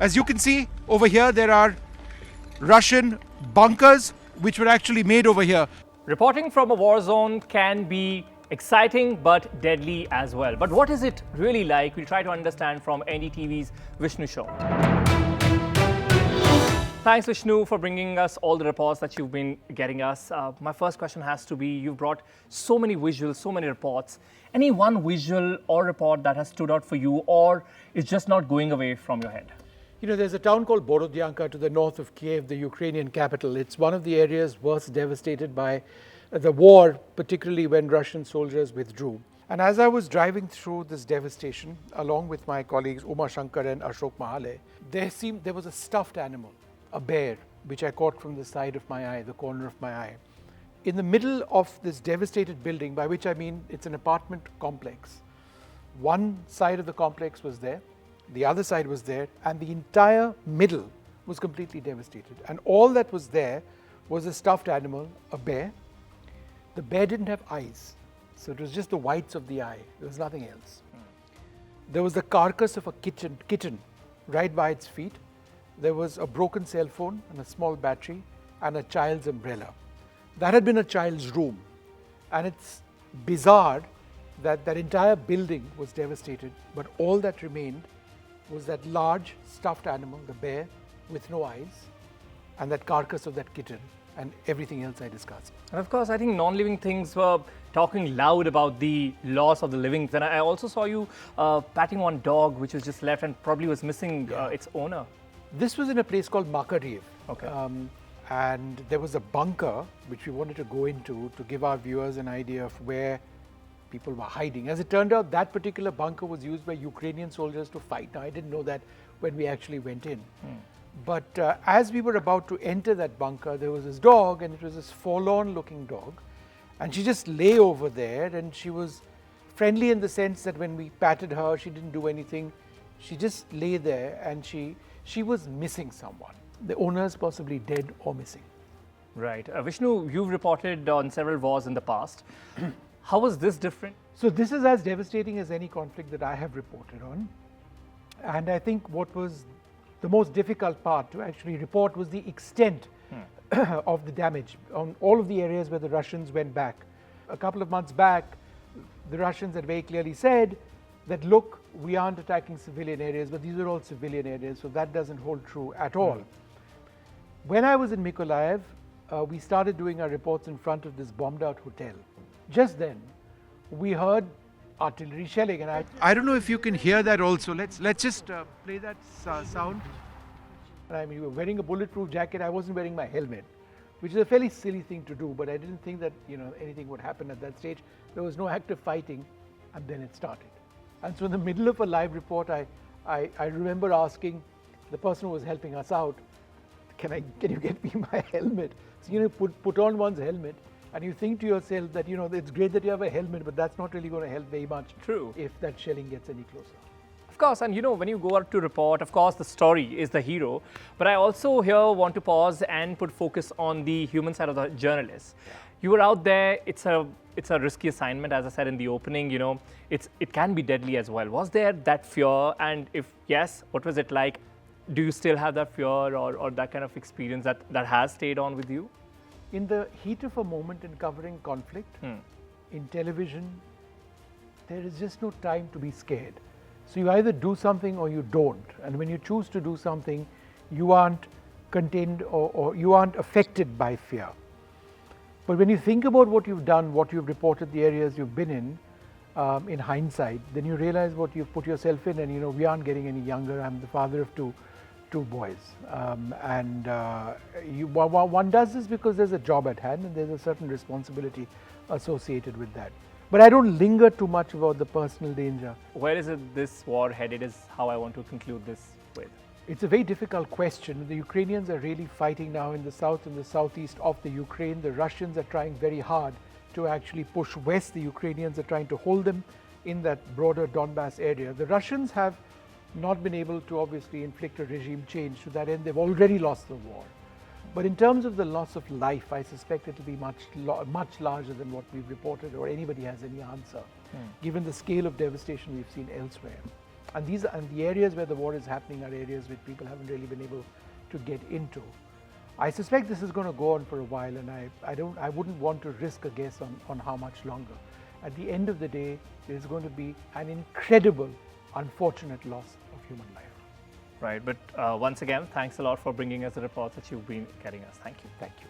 As you can see over here, there are Russian bunkers which were actually made over here. Reporting from a war zone can be exciting but deadly as well. But what is it really like? We'll try to understand from NDTV's Vishnu Som. Thanks, Vishnu, for bringing us all the reports that you've been getting us. My first question has to be, you've brought so many visuals, so many reports. Any one visual or report that has stood out for you, or is just not going away from your head? You know, there's a town called Borodyanka to the north of Kiev, the Ukrainian capital. It's one of the areas worst devastated by the war, particularly when Russian soldiers withdrew. And as I was driving through this devastation, along with my colleagues Uma Shankar and Ashok Mahale, there was a stuffed animal, a bear, which I caught from the side of my eye, the corner of my eye. In the middle of this devastated building, by which I mean it's an apartment complex, one side of the complex was there, the other side was there, and the entire middle was completely devastated. And all that was there was a stuffed animal, a bear. The bear didn't have eyes, so it was just the whites of the eye. There was nothing else. There was the carcass of a kitten right by its feet. There was a broken cell phone and a small battery and a child's umbrella. That had been a child's room. And it's bizarre that that entire building was devastated, but all that remained was that large stuffed animal, the bear, with no eyes, and that carcass of that kitten, and everything else I discussed. And of course, I think non-living things were talking loud about the loss of the living. And I also saw you patting one dog which was just left and probably was missing its owner. This was in a place called Makariv. Okay. And there was a bunker which we wanted to go into to give our viewers an idea of where people were hiding. As it turned out, that particular bunker was used by Ukrainian soldiers to fight. Now, I didn't know that when we actually went in. But as we were about to enter that bunker, there was this dog, and it was this forlorn looking dog. And she just lay over there, and she was friendly in the sense that when we patted her, she didn't do anything. She just lay there, and she was missing someone. The owner's possibly dead or missing. Right. Vishnu, you've reported on several wars in the past. How was this different? So this is as devastating as any conflict that I have reported on. And I think what was the most difficult part to actually report was the extent of the damage on all of the areas where the Russians went back. A couple of months back, the Russians had very clearly said that, look, we aren't attacking civilian areas, but these are all civilian areas, so that doesn't hold true at all. When I was in Mykolaiv, we started doing our reports in front of this bombed out hotel. Just then, we heard artillery shelling, and I don't know if you can hear that also. Let's just play that sound. And I mean, we were wearing a bulletproof jacket. I wasn't wearing my helmet, which is a fairly silly thing to do, but I didn't think that anything would happen at that stage. There was no active fighting, and then it started. And so in the middle of a live report, I remember asking the person who was helping us out, can you get me my helmet? So put on one's helmet, and you think to yourself that it's great that you have a helmet, but that's not really going to help very much. True. If that shelling gets any closer. Of course, and when you go out to report, of course, the story is the hero. But I also here want to pause and put focus on the human side of the journalist. Yeah. You were out there. It's a risky assignment, as I said in the opening. It can be deadly as well. Was there that fear? And if yes, what was it like? Do you still have that fear or that kind of experience that has stayed on with you? In the heat of a moment in covering conflict, in television, there is just no time to be scared. So you either do something or you don't. And when you choose to do something, you aren't contained or you aren't affected by fear. But when you think about what you've done, what you've reported, the areas you've been in hindsight, then you realize what you've put yourself in. And we aren't getting any younger. I'm the father of two boys. One does this because there's a job at hand and there's a certain responsibility associated with that. But I don't linger too much about the personal danger. Where is this war headed is how I want to conclude this with. It's a very difficult question. The Ukrainians are really fighting now in the south and the southeast of the Ukraine. The Russians are trying very hard to actually push west. The Ukrainians are trying to hold them in that broader Donbass area. The Russians have not been able to obviously inflict a regime change. To that end, they've already lost the war. But in terms of the loss of life, I suspect it will be much larger than what we've reported or anybody has any answer, given the scale of devastation we've seen elsewhere. And the areas where the war is happening are areas which people haven't really been able to get into. I suspect this is going to go on for a while, and I wouldn't want to risk a guess on how much longer. At the end of the day, there's going to be an incredible, unfortunate loss of human life. Right, but once again, thanks a lot for bringing us the reports that you've been getting us. Thank you. Thank you.